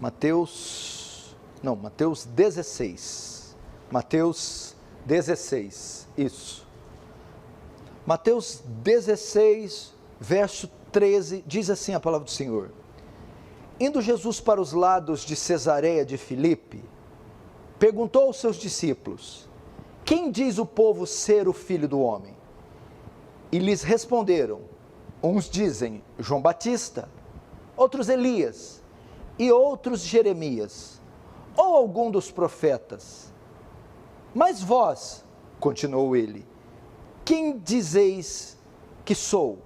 Mateus 16. Mateus 16, isso. Mateus 16, verso 13, diz assim a palavra do Senhor: Indo Jesus para os lados de Cesareia de Filipe, perguntou aos seus discípulos: Quem diz o povo ser o Filho do Homem? E lhes responderam: Uns dizem João Batista, outros Elias, e outros Jeremias, ou algum dos profetas. Mas vós, continuou ele, quem dizeis que sou?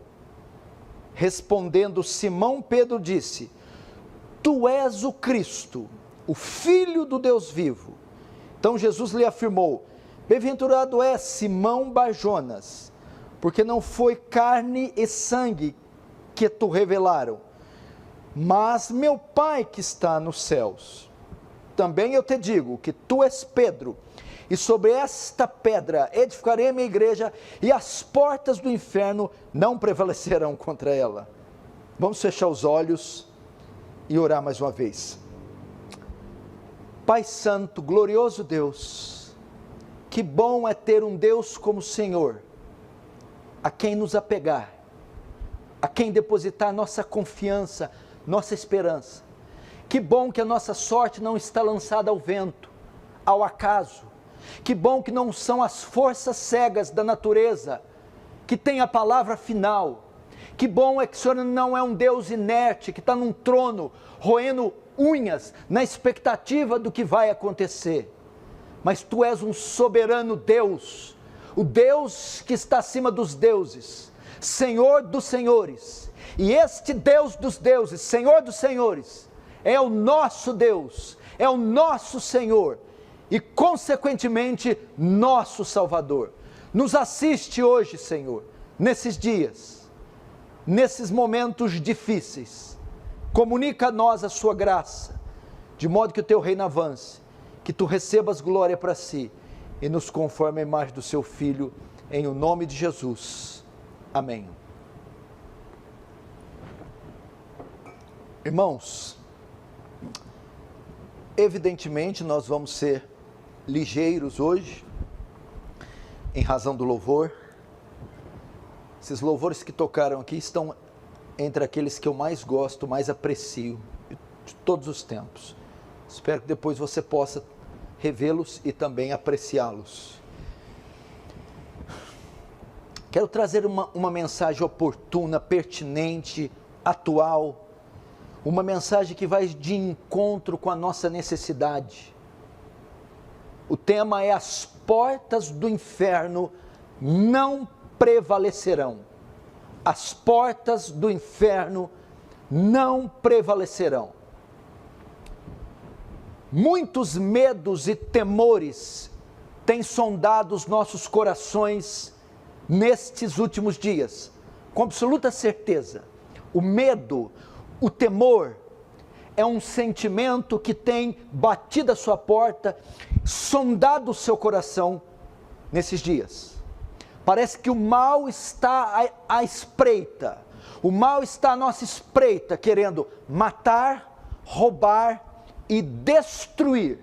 Respondendo Simão Pedro disse: Tu és o Cristo, o Filho do Deus vivo. Então Jesus lhe afirmou: Bem-aventurado és Simão Bar-Jonas, porque não foi carne e sangue que tu revelaram, mas meu Pai que está nos céus. Também eu te digo que tu és Pedro, e sobre esta pedra edificarei a minha igreja, e as portas do inferno não prevalecerão contra ela. Vamos fechar os olhos e orar mais uma vez. Pai Santo, glorioso Deus, que bom é ter um Deus como o Senhor, a quem nos apegar, a quem depositar nossa confiança, nossa esperança. Que bom que a nossa sorte não está lançada ao vento, ao acaso. Que bom que não são as forças cegas da natureza que tem a palavra final. Que bom é que o Senhor não é um Deus inerte que está num trono roendo unhas na expectativa do que vai acontecer. Mas Tu és um soberano Deus, o Deus que está acima dos deuses, Senhor dos senhores. E este Deus dos deuses, Senhor dos senhores, é o nosso Deus, é o nosso Senhor e, consequentemente, nosso Salvador. Nos assiste hoje, Senhor, nesses dias, nesses momentos difíceis. Comunica a nós a Sua graça, de modo que o Teu reino avance, que Tu recebas glória para Si e nos conforme a imagem do Seu Filho, em o nome de Jesus. Amém. Irmãos, evidentemente nós vamos ser ligeiros hoje, em razão do louvor. Esses louvores que tocaram aqui estão entre aqueles que eu mais gosto, mais aprecio, de todos os tempos. Espero que depois você possa revê-los e também apreciá-los. Quero trazer uma mensagem oportuna, pertinente, atual, uma mensagem que vai de encontro com a nossa necessidade. O tema é: as portas do inferno não prevalecerão. As portas do inferno não prevalecerão. Muitos medos e temores têm sondado os nossos corações nestes últimos dias, com absoluta certeza. O medo, o temor, é um sentimento que tem batido a sua porta, sondado o seu coração nesses dias. Parece que o mal está à espreita, o mal está à nossa espreita, querendo matar, roubar e destruir.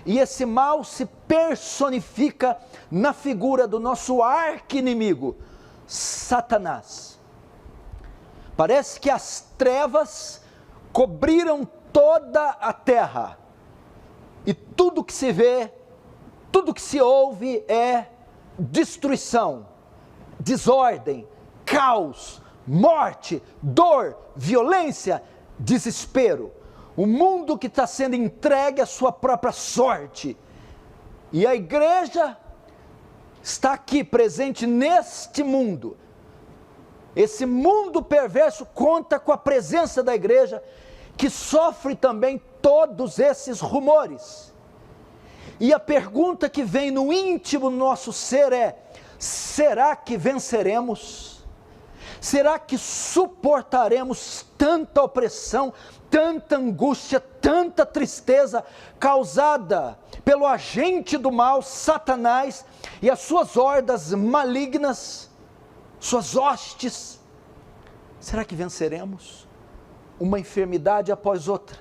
E esse mal se personifica na figura do nosso arqui-inimigo, Satanás. Parece que as trevas cobriram toda a terra, e tudo que se vê, tudo que se ouve é destruição, desordem, caos, morte, dor, violência, desespero. O mundo que está sendo entregue à sua própria sorte. E a igreja está aqui presente neste mundo. Esse mundo perverso conta com a presença da igreja, que sofre também todos esses rumores. E a pergunta que vem no íntimo do nosso ser é: será que venceremos? Será que suportaremos tanta opressão, tanta angústia, tanta tristeza causada pelo agente do mal, Satanás, e as suas hordas malignas, suas hostes? Será que venceremos? Uma enfermidade após outra,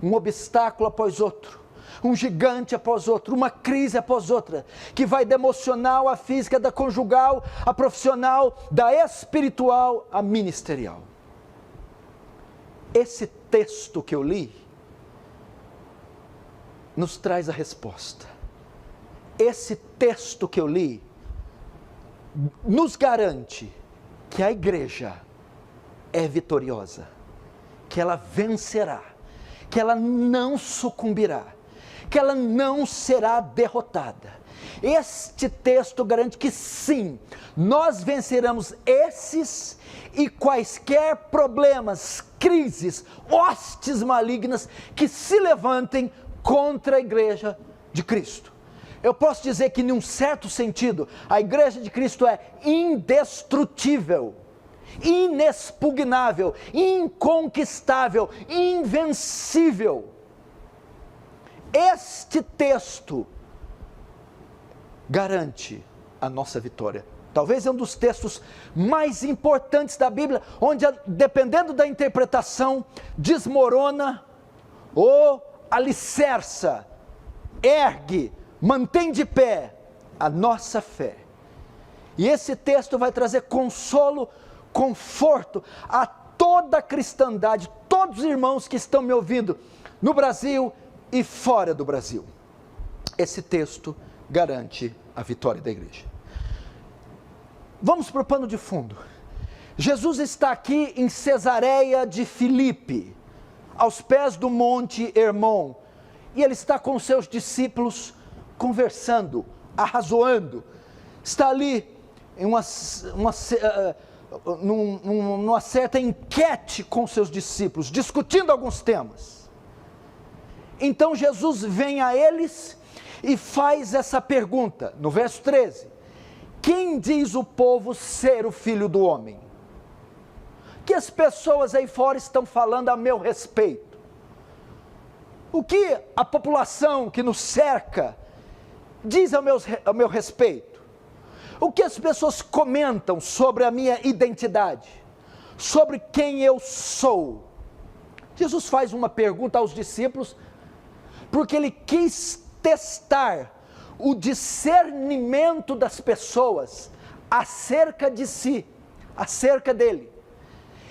um obstáculo após outro, um gigante após outro, uma crise após outra, que vai da emocional à física, da conjugal à profissional, da espiritual à ministerial. Esse texto que eu li nos traz a resposta. Esse texto que eu li nos garante que a igreja é vitoriosa, que ela vencerá, que ela não sucumbirá, que ela não será derrotada. Este texto garante que sim, nós venceremos esses e quaisquer problemas, crises, hostes malignas que se levantem contra a igreja de Cristo. Eu posso dizer que, num certo sentido, a igreja de Cristo é indestrutível, inexpugnável, inconquistável, invencível. Este texto garante a nossa vitória. Talvez é um dos textos mais importantes da Bíblia, onde, dependendo da interpretação, desmorona ou alicerça, ergue, mantém de pé a nossa fé. E esse texto vai trazer consolo, conforto a toda a cristandade, todos os irmãos que estão me ouvindo no Brasil e fora do Brasil. Esse texto garante a vitória da igreja. Vamos para o pano de fundo. Jesus está aqui em Cesareia de Filipe, aos pés do monte Hermon, e ele está com seus discípulos conversando, arrazoando, está ali em uma certa enquete com seus discípulos, discutindo alguns temas. Então Jesus vem a eles e faz essa pergunta, no verso 13: quem diz o povo ser o Filho do Homem? Que as pessoas aí fora estão falando a meu respeito? O que a população que nos cerca diz ao meu respeito? O que as pessoas comentam sobre a minha identidade? Sobre quem eu sou? Jesus faz uma pergunta aos discípulos, porque ele quis testar o discernimento das pessoas acerca de si, acerca dele.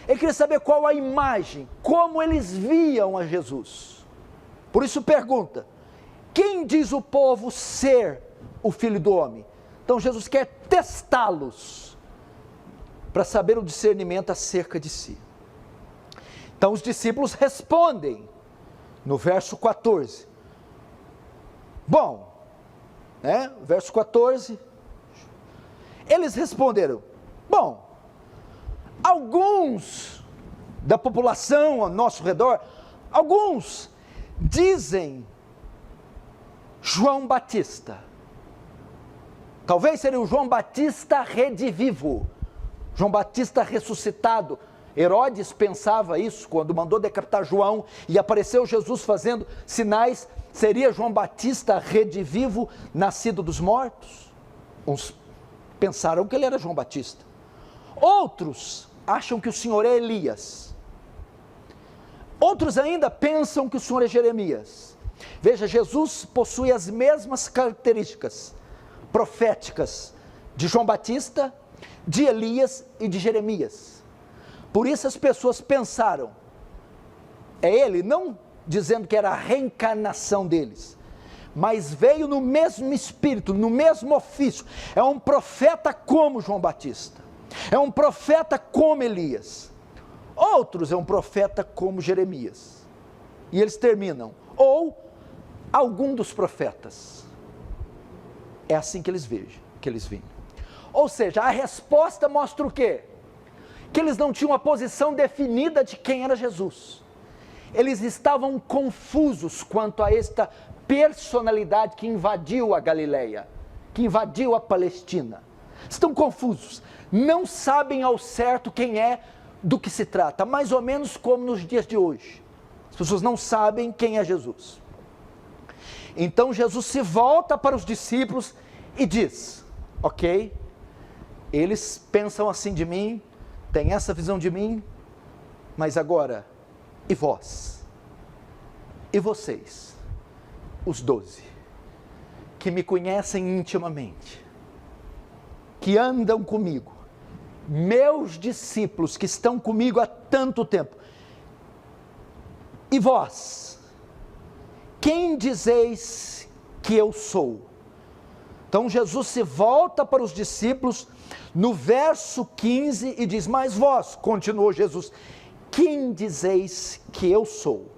Ele queria saber qual a imagem, como eles viam a Jesus. Por isso pergunta: quem diz o povo ser o Filho do Homem? Então Jesus quer testá-los para saber o discernimento acerca de si. Então os discípulos respondem no verso 14. Bom, verso 14, eles responderam: bom, alguns da população ao nosso redor, alguns dizem João Batista. Talvez seria o João Batista redivivo, João Batista ressuscitado. Herodes pensava isso quando mandou decapitar João e apareceu Jesus fazendo sinais. Seria João Batista redivivo, nascido dos mortos? Uns pensaram que ele era João Batista. Outros acham que o Senhor é Elias. Outros ainda pensam que o Senhor é Jeremias. Veja, Jesus possui as mesmas características proféticas de João Batista, de Elias e de Jeremias. Por isso as pessoas pensaram, é ele, não dizendo que era a reencarnação deles, mas veio no mesmo espírito, no mesmo ofício. É um profeta como João Batista, é um profeta como Elias. Outros é um profeta como Jeremias. E eles terminam, ou algum dos profetas. É assim que eles veem. Ou seja, a resposta mostra o quê? Que eles não tinham uma posição definida de quem era Jesus. Eles estavam confusos quanto a esta personalidade que invadiu a Galileia, que invadiu a Palestina. Estão confusos, não sabem ao certo quem é, do que se trata, mais ou menos como nos dias de hoje. As pessoas não sabem quem é Jesus. Então Jesus se volta para os discípulos e diz: ok, eles pensam assim de mim, têm essa visão de mim, mas agora, e vós? E vocês, os 12, que me conhecem intimamente, que andam comigo, meus discípulos que estão comigo há tanto tempo, e vós, quem dizeis que eu sou? Então Jesus se volta para os discípulos no verso 15 e diz: mas vós, continuou Jesus, quem dizeis que eu sou?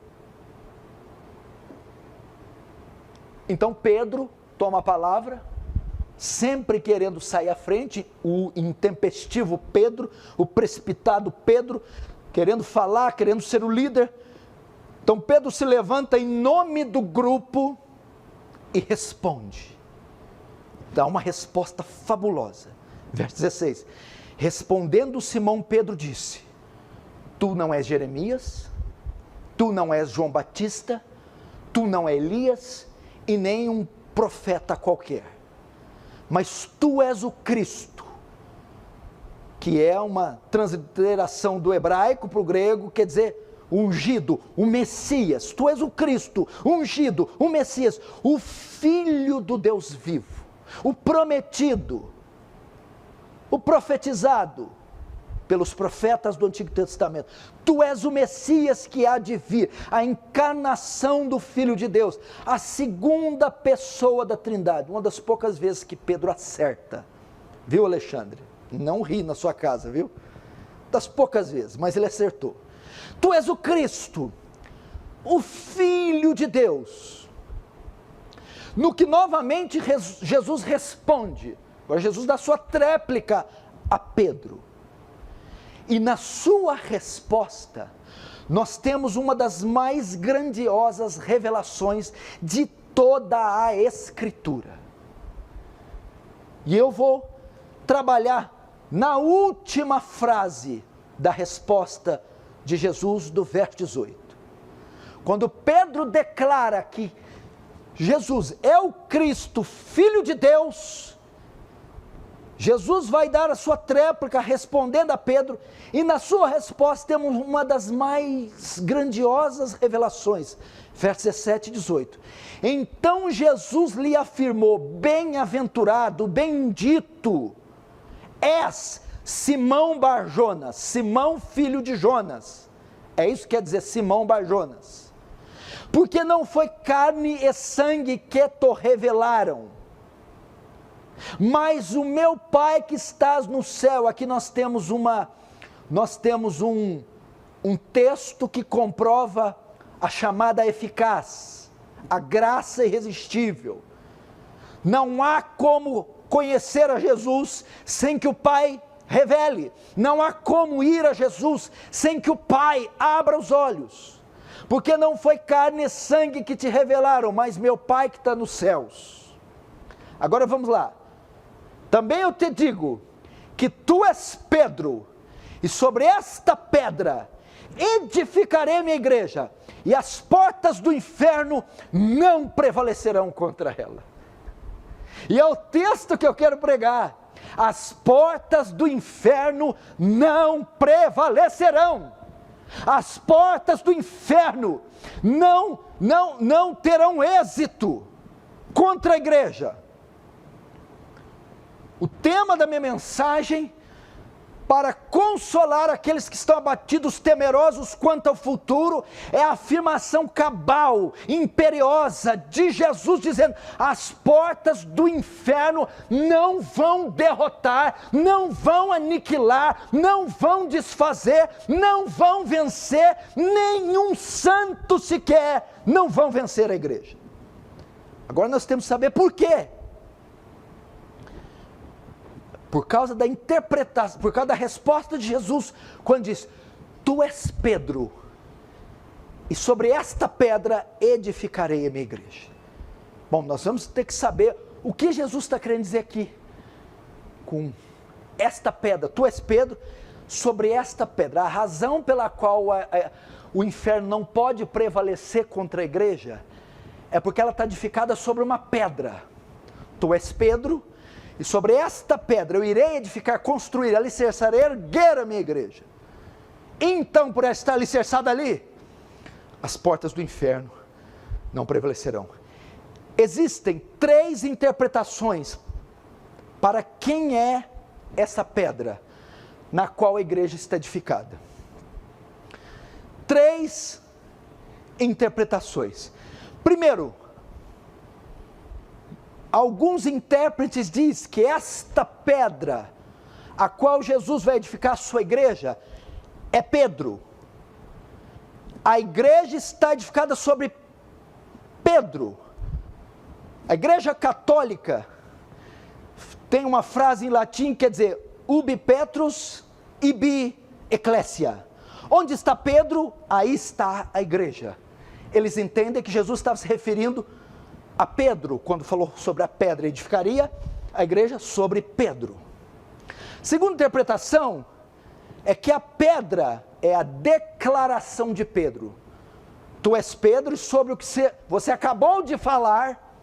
Então Pedro toma a palavra, sempre querendo sair à frente, o intempestivo Pedro, o precipitado Pedro, querendo falar, querendo ser o líder. Então Pedro se levanta em nome do grupo e responde. Dá uma resposta fabulosa. Verso 16. Respondendo Simão, Pedro disse: tu não és Jeremias, tu não és João Batista, tu não és Elias, e nem um profeta qualquer, mas tu és o Cristo, que é uma transliteração do hebraico para o grego, quer dizer ungido, o Messias. Tu és o Cristo, ungido, o Messias, o Filho do Deus vivo, o prometido, o profetizado pelos profetas do Antigo Testamento. Tu és o Messias que há de vir, a encarnação do Filho de Deus, a segunda pessoa da Trindade. Uma das poucas vezes que Pedro acerta, viu, Alexandre? Não ri na sua casa, viu? Das poucas vezes, mas ele acertou. Tu és o Cristo, o Filho de Deus. No que novamente Jesus responde, agora Jesus dá sua tréplica a Pedro. E na sua resposta, nós temos uma das mais grandiosas revelações de toda a Escritura. E eu vou trabalhar na última frase da resposta de Jesus, do verso 18. Quando Pedro declara que Jesus é o Cristo, Filho de Deus, Jesus vai dar a sua tréplica respondendo a Pedro, e na sua resposta temos uma das mais grandiosas revelações, versos 17 e 18. Então Jesus lhe afirmou: bem-aventurado, bendito és Simão Bar-Jonas, Simão filho de Jonas. É isso que quer dizer Simão Bar-Jonas. Porque não foi carne e sangue que te revelaram, mas o meu Pai que estás no céu. Aqui nós temos um texto que comprova a chamada eficaz, a graça irresistível. Não há como conhecer a Jesus sem que o Pai revele, não há como ir a Jesus sem que o Pai abra os olhos, porque não foi carne e sangue que te revelaram, mas meu Pai que está nos céus. Agora vamos lá. Também eu te digo que tu és Pedro, e sobre esta pedra edificarei minha igreja, e as portas do inferno não prevalecerão contra ela. E é o texto que eu quero pregar: as portas do inferno não prevalecerão, as portas do inferno não terão êxito contra a igreja. O tema da minha mensagem, para consolar aqueles que estão abatidos, temerosos quanto ao futuro, é a afirmação cabal, imperiosa de Jesus, dizendo: as portas do inferno não vão derrotar, não vão aniquilar, não vão desfazer, não vão vencer, nenhum santo sequer, não vão vencer a igreja. Agora nós temos que saber por quê. Por causa da interpretação, por causa da resposta de Jesus, quando diz: tu és Pedro, e sobre esta pedra edificarei a minha igreja. Bom, nós vamos ter que saber o que Jesus está querendo dizer aqui, com esta pedra. Tu és Pedro, sobre esta pedra. A razão pela qual o inferno não pode prevalecer contra a igreja, é porque ela está edificada sobre uma pedra. Tu és Pedro, e sobre esta pedra eu irei edificar, construir, alicerçar, erguer a minha igreja. Então, por estar alicerçada ali, as portas do inferno não prevalecerão. Existem 3 interpretações para quem é essa pedra na qual a igreja está edificada. 3 interpretações. Primeiro, alguns intérpretes dizem que esta pedra a qual Jesus vai edificar a sua igreja é Pedro. A igreja está edificada sobre Pedro. A igreja católica tem uma frase em latim que quer dizer ubi Petrus ibi ecclesia. Onde está Pedro, aí está a igreja. Eles entendem que Jesus estava se referindo a Pedro, quando falou sobre a pedra, edificaria a igreja sobre Pedro. Segunda interpretação é que a pedra é a declaração de Pedro. Tu és Pedro e sobre o que você acabou de falar,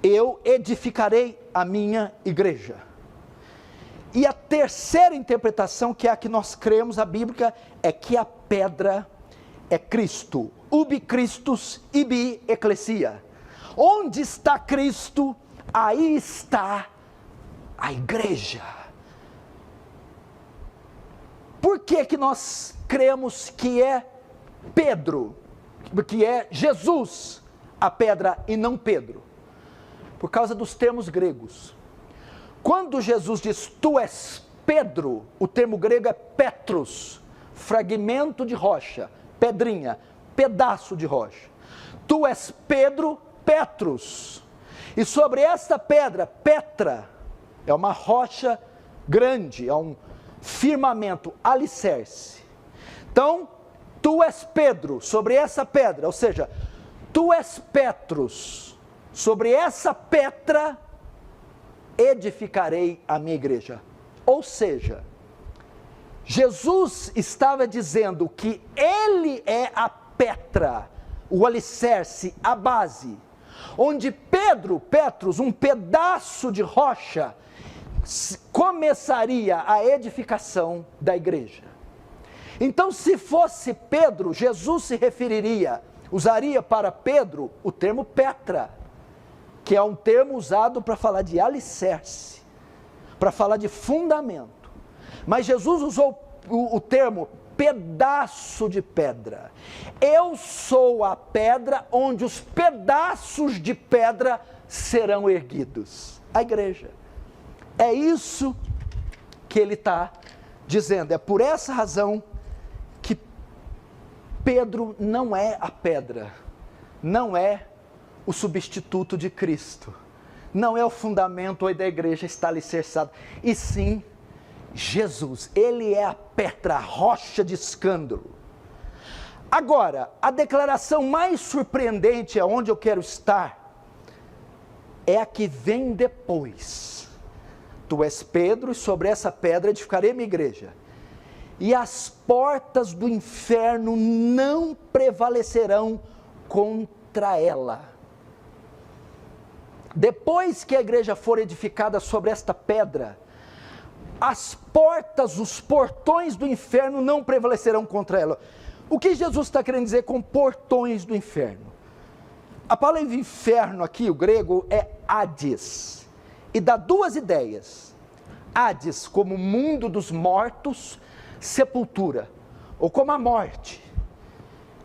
eu edificarei a minha igreja. E a terceira interpretação, que é a que nós cremos, a bíblica, é que a pedra é Cristo. Ubi Christus, ibi ecclesia. Onde está Cristo, aí está a igreja. Por que que nós cremos que é Pedro, que é Jesus a pedra e não Pedro? Por causa dos termos gregos. Quando Jesus diz, tu és Pedro, o termo grego é Petros, fragmento de rocha, pedrinha, pedaço de rocha. Tu és Pedro, Petros. E sobre esta pedra, Petra, é uma rocha grande, é um firmamento, alicerce. Então, tu és Pedro, sobre essa pedra, ou seja, tu és Petros, sobre essa pedra edificarei a minha igreja. Ou seja, Jesus estava dizendo que ele é a pedra, o alicerce, a base, onde Petros, um pedaço de rocha, começaria a edificação da igreja. Então, se fosse Pedro, Jesus se referiria, usaria para Pedro o termo Petra, que é um termo usado para falar de alicerce, para falar de fundamento. Mas Jesus usou o termo pedaço de pedra. Eu sou a pedra onde os pedaços de pedra serão erguidos. A igreja. É isso que ele está dizendo. É por essa razão que Pedro não é a pedra, não é o substituto de Cristo, não é o fundamento onde a igreja está alicerçada, e sim Jesus. Ele é a pedra, a rocha de escândalo. Agora, a declaração mais surpreendente, aonde eu quero estar, é a que vem depois. Tu és Pedro, e sobre essa pedra edificarei minha igreja, e as portas do inferno não prevalecerão contra ela. Depois que a igreja for edificada sobre esta pedra, as portas, os portões do inferno não prevalecerão contra ela. O que Jesus está querendo dizer com portões do inferno? A palavra inferno aqui, o grego, é Hades, e dá duas ideias. Hades como mundo dos mortos, sepultura, ou como a morte.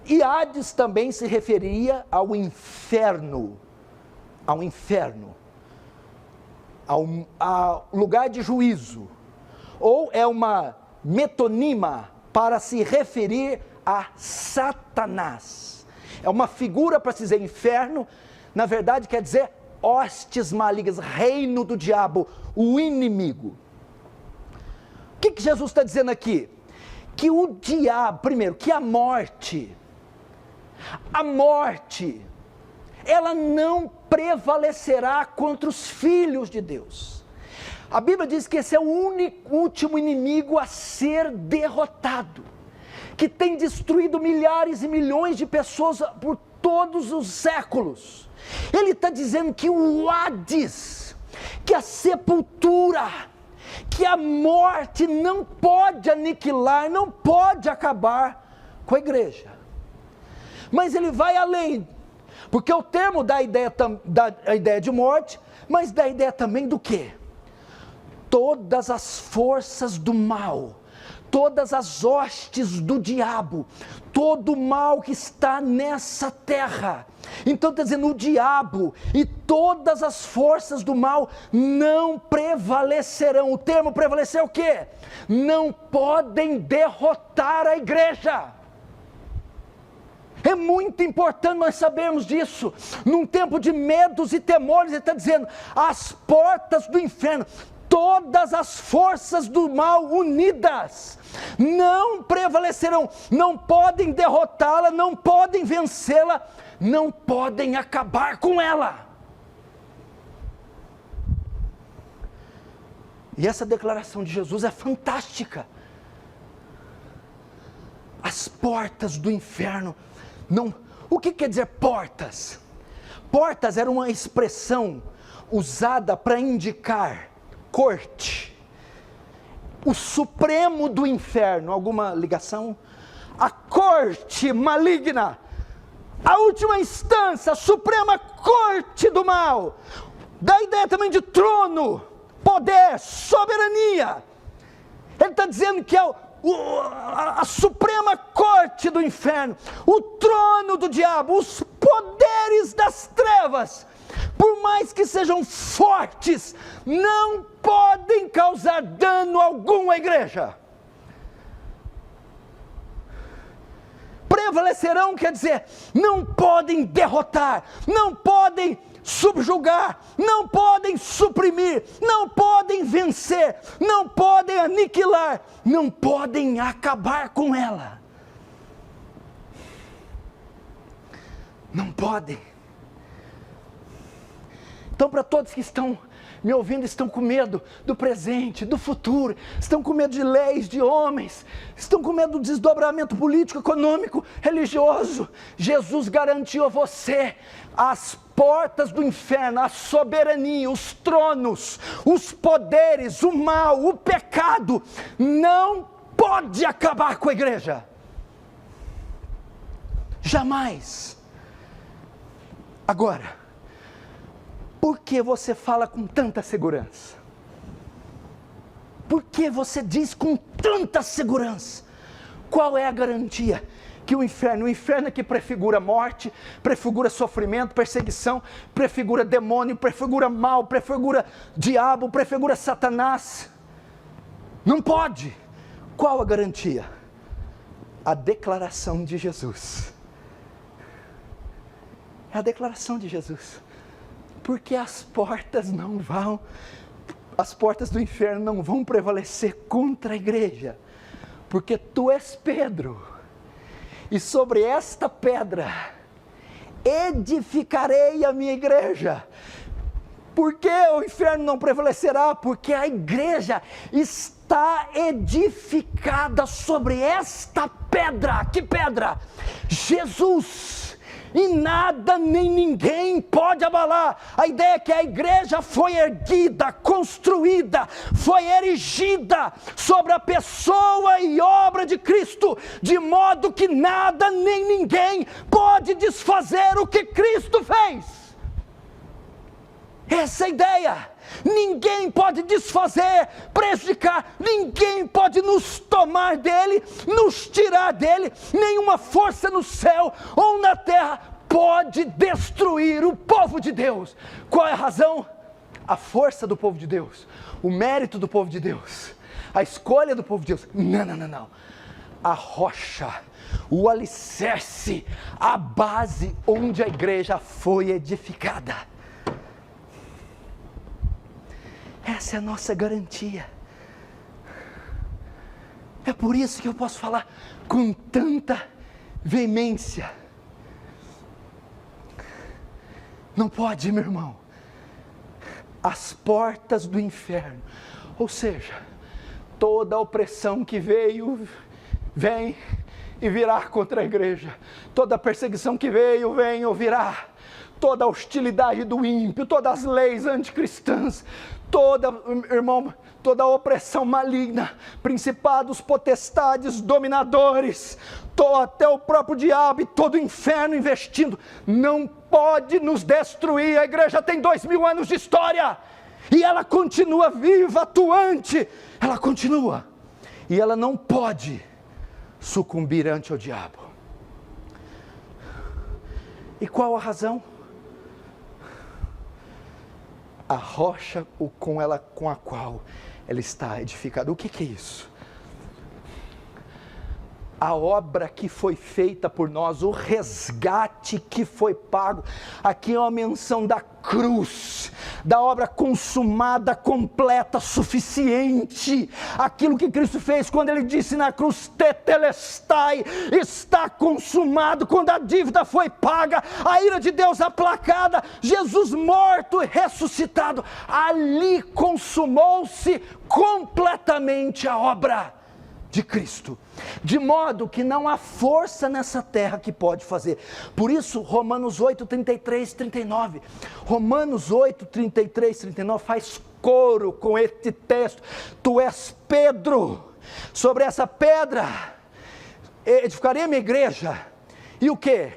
E Hades também se referia ao inferno, ao lugar de juízo, ou é uma metoníma para se referir a Satanás. É uma figura para se dizer inferno, na verdade quer dizer hostes malignas, reino do diabo, o inimigo. O que Jesus está dizendo aqui? Que o diabo, primeiro, que a morte, ela não prevalecerá contra os filhos de Deus. A Bíblia diz que esse é o último inimigo a ser derrotado, que tem destruído milhares e milhões de pessoas por todos os séculos. Ele está dizendo que o Hades, que a sepultura, que a morte não pode aniquilar, não pode acabar com a igreja. Mas ele vai além. Porque o termo dá a ideia de morte, mas dá a ideia também do quê? Todas as forças do mal, todas as hostes do diabo, todo o mal que está nessa terra. Então está dizendo, o diabo e todas as forças do mal não prevalecerão. O termo prevalecer é o quê? Não podem derrotar a igreja. É muito importante nós sabermos disso. Num tempo de medos e temores, ele está dizendo, as portas do inferno, todas as forças do mal unidas, não prevalecerão, não podem derrotá-la, não podem vencê-la, não podem acabar com ela. E essa declaração de Jesus é fantástica. As portas do inferno não... O que quer dizer portas? Portas era uma expressão usada para indicar corte, o supremo do inferno. Alguma ligação? A corte maligna, a última instância, a suprema corte do mal. Dá a ideia também de trono, poder, soberania. Ele está dizendo que é a suprema corte do inferno, o trono do diabo, os poderes das trevas, por mais que sejam fortes, não podem causar dano algum à igreja. Prevalecerão quer dizer, não podem derrotar, não podem subjugar, não podem suprimir, não podem vencer, não podem aniquilar, não podem acabar com ela. Não podem. Então, para todos que estão me ouvindo, estão com medo do presente, do futuro, estão com medo de leis, de homens, estão com medo do desdobramento político, econômico, religioso, Jesus garantiu a você as portas do inferno, a soberania, os tronos, os poderes, o mal, o pecado, não pode acabar com a igreja. Jamais. Agora, por que você fala com tanta segurança? Por que você diz com tanta segurança? Qual é a garantia? Que o inferno é que prefigura morte, prefigura sofrimento, perseguição, prefigura demônio, prefigura mal, prefigura diabo, prefigura Satanás. Não pode. Qual a garantia? A declaração de Jesus. É a declaração de Jesus. Porque as portas do inferno não vão prevalecer contra a igreja, porque tu és Pedro, e sobre esta pedra edificarei a minha igreja. Por que o inferno não prevalecerá? Porque a igreja está edificada sobre esta pedra. Que pedra? Jesus. E nada nem ninguém pode abalar. A ideia é que a igreja foi erguida, construída, foi erigida sobre a pessoa e obra de Cristo, de modo que nada nem ninguém pode desfazer o que Cristo fez. Essa é a ideia. Ninguém pode desfazer, prejudicar, ninguém pode nos tomar dele, nos tirar dele, nenhuma força no céu ou na terra pode destruir o povo de Deus. Qual é a razão? A força do povo de Deus, o mérito do povo de Deus, a escolha do povo de Deus. Não. A rocha, o alicerce, a base onde a igreja foi edificada. Essa é a nossa garantia. É por isso que eu posso falar com tanta veemência. Não pode, meu irmão. As portas do inferno, ou seja, toda a opressão que veio, vem e virá contra a igreja. Toda a perseguição que veio, vem ou virá. Toda a hostilidade do ímpio, todas as leis anticristãs, toda a opressão maligna, principados, potestades, dominadores, até o próprio diabo e todo o inferno investindo, não pode nos destruir. A igreja tem 2000 anos de história, e ela continua viva, atuante, ela continua, e ela não pode sucumbir ante o diabo. E qual a razão? A rocha com a qual ela está edificada. O que é isso? A obra que foi feita por nós, o resgate que foi pago. Aqui é uma menção da cruz, da obra consumada, completa, suficiente. Aquilo que Cristo fez quando Ele disse na cruz, tetelestai, está consumado. Quando a dívida foi paga, a ira de Deus aplacada, Jesus morto e ressuscitado, ali consumou-se completamente a obra de Cristo, de modo que não há força nessa terra que pode fazer. Por isso, Romanos 8, 33, 39, Romanos 8, 33, 39, faz coro com este texto. Tu és Pedro, sobre essa pedra edificarei a minha igreja. E o que?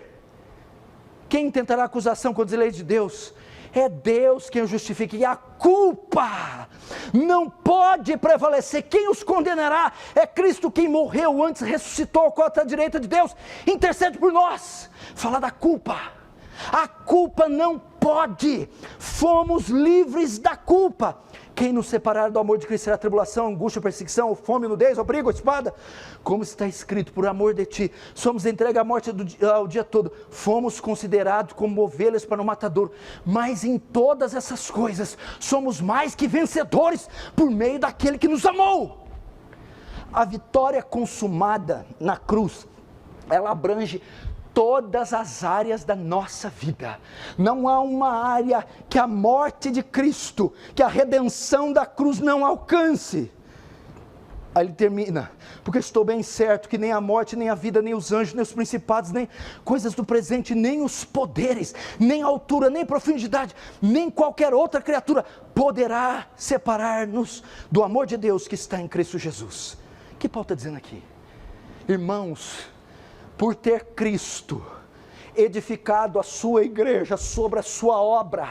Quem tentará acusação contra as leis de Deus? É Deus quem o justifica, e a culpa não pode prevalecer. Quem os condenará? É Cristo quem morreu antes, ressuscitou, à direita de Deus, intercede por nós. Fala da culpa. A culpa não pode. Fomos livres da culpa. Quem nos separar do amor de Cristo será tribulação, angústia, perseguição, fome, nudez, abrigo, espada. Como está escrito, por amor de ti, somos entregues à morte ao dia todo. Fomos considerados como ovelhas para o matador. Mas em todas essas coisas, somos mais que vencedores por meio daquele que nos amou. A vitória consumada na cruz, ela abrange todas as áreas da nossa vida. Não há uma área que a morte de Cristo, que a redenção da cruz não alcance. Aí ele termina, porque estou bem certo que nem a morte, nem a vida, nem os anjos, nem os principados, nem coisas do presente, nem os poderes, nem a altura, nem profundidade, nem qualquer outra criatura poderá separar-nos do amor de Deus que está em Cristo Jesus. O que Paulo está dizendo aqui? Irmãos, por ter Cristo edificado a sua igreja sobre a sua obra,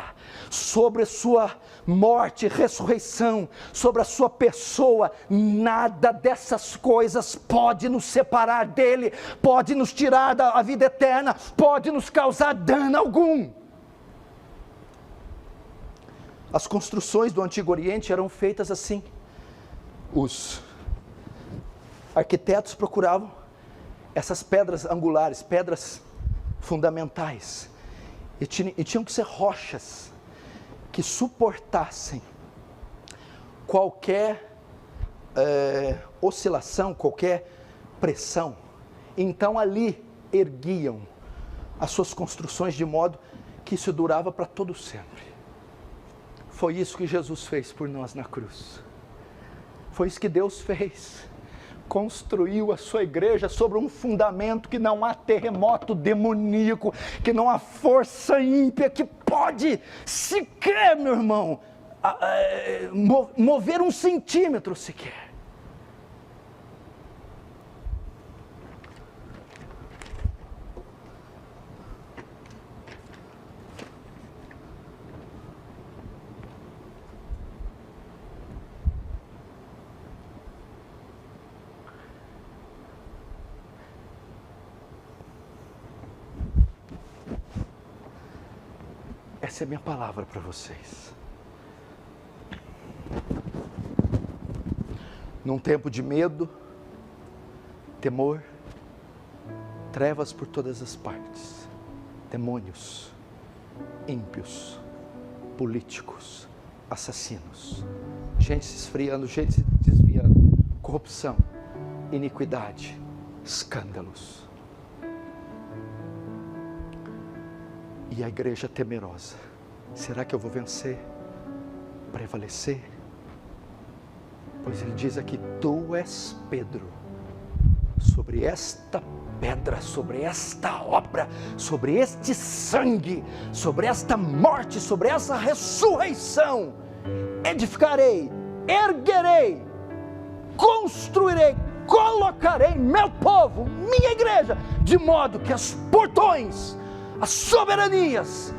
sobre a sua morte, ressurreição, sobre a sua pessoa, nada dessas coisas pode nos separar dele, pode nos tirar da vida eterna, pode nos causar dano algum. As construções do Antigo Oriente eram feitas assim. Os arquitetos procuravam essas pedras angulares, pedras fundamentais, e tinham que ser rochas que suportassem qualquer oscilação, qualquer pressão. Então ali erguiam as suas construções de modo que isso durava para todo sempre. Foi isso que Jesus fez por nós na cruz. Foi isso que Deus fez. Construiu a sua igreja sobre um fundamento que não há terremoto demoníaco, que não há força ímpia que pode sequer, meu irmão, mover 1 centímetro sequer. Essa é a minha palavra para vocês. Num tempo de medo, temor, trevas por todas as partes, demônios, ímpios, políticos, assassinos, gente se esfriando, gente se desviando, corrupção, iniquidade, escândalos. E a igreja temerosa, será que eu vou vencer, prevalecer? Pois ele diz aqui, tu és Pedro, sobre esta pedra, sobre esta obra, sobre este sangue, sobre esta morte, sobre essa ressurreição, edificarei, erguerei, construirei, colocarei meu povo, minha igreja, de modo que os portões as soberanias,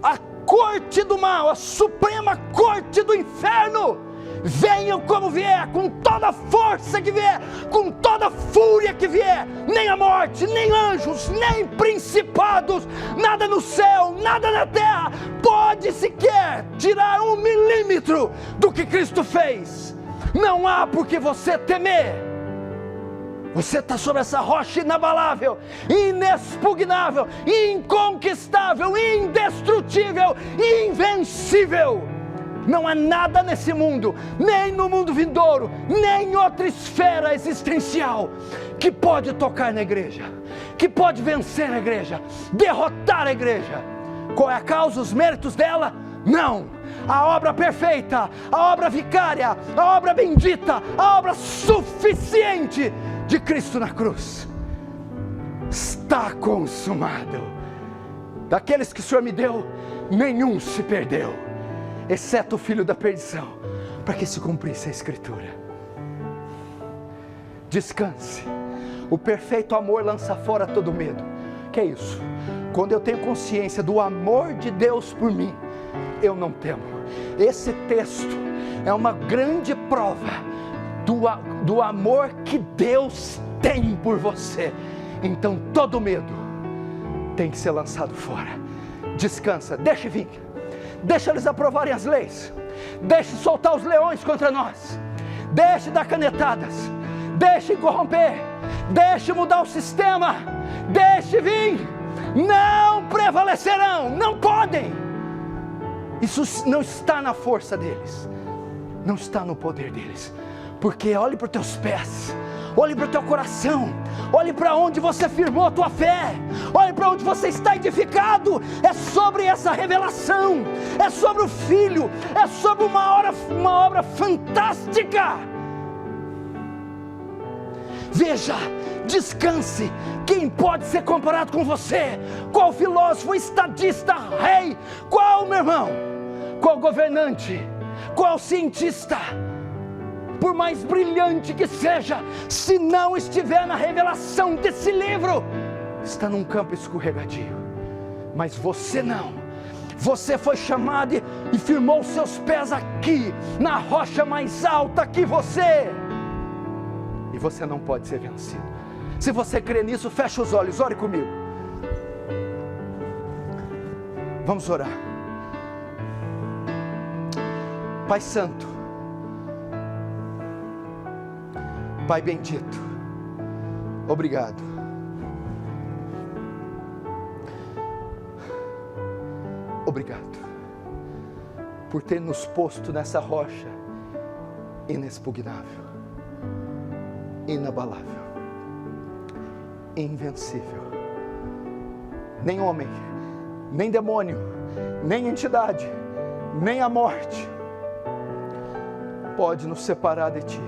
a corte do mal, a suprema corte do inferno, venham como vier, com toda a força que vier, com toda a fúria que vier. Nem a morte, nem anjos, nem principados, nada no céu, nada na terra, pode sequer tirar 1 milímetro do que Cristo fez. Não há por que você temer. Você está sobre essa rocha inabalável, inexpugnável, inconquistável, indestrutível, invencível. Não há nada nesse mundo, nem no mundo vindouro, nem em outra esfera existencial, que pode tocar na igreja, que pode vencer a igreja, derrotar a igreja. Qual é a causa, os méritos dela? Não. A obra perfeita, a obra vicária, a obra bendita, a obra suficiente de Cristo na cruz. Está consumado. Daqueles que o Senhor me deu, nenhum se perdeu, exceto o filho da perdição, para que se cumprisse a Escritura. Descanse. O perfeito amor lança fora todo medo. Que é isso? Quando eu tenho consciência do amor de Deus por mim, eu não temo. Esse texto é uma grande prova do amor que Deus tem por você. Então todo medo tem que ser lançado fora. Descansa, deixe vir. Deixa eles aprovarem as leis. Deixe soltar os leões contra nós. Deixe dar canetadas. Deixe corromper. Deixe mudar o sistema. Deixe vir. Não prevalecerão. Não podem. Isso não está na força deles. Não está no poder deles. Porque olhe para os teus pés. Olhe para o teu coração. Olhe para onde você firmou a tua fé. Olhe para onde você está edificado. É sobre essa revelação. É sobre o Filho. É sobre uma obra fantástica. Veja, descanse. Quem pode ser comparado com você? Qual filósofo, estadista, rei? Qual, meu irmão? Qual governante? Qual cientista? Por mais brilhante que seja, se não estiver na revelação desse livro, está num campo escorregadio. Mas você não. Você foi chamado e firmou seus pés aqui, na rocha mais alta que você. E você não pode ser vencido. Se você crê nisso, feche os olhos, ore comigo. Vamos orar. Pai Santo, Pai bendito, obrigado. Obrigado por ter nos posto nessa rocha inexpugnável, inabalável, invencível. Nem homem, nem demônio, nem entidade, nem a morte pode nos separar de Ti.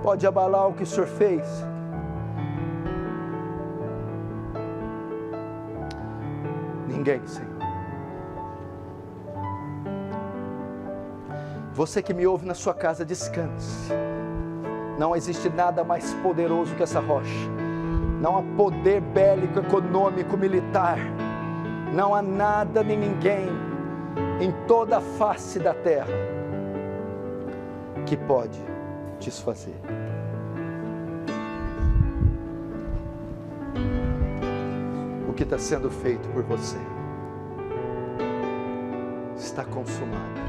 Pode abalar o que o Senhor fez. Ninguém, Senhor. Você que me ouve na sua casa, descanse. Não existe nada mais poderoso que essa rocha. Não há poder bélico, econômico, militar. Não há nada nem ninguém em toda a face da terra que pode desfazer. O que está sendo feito por você está consumado.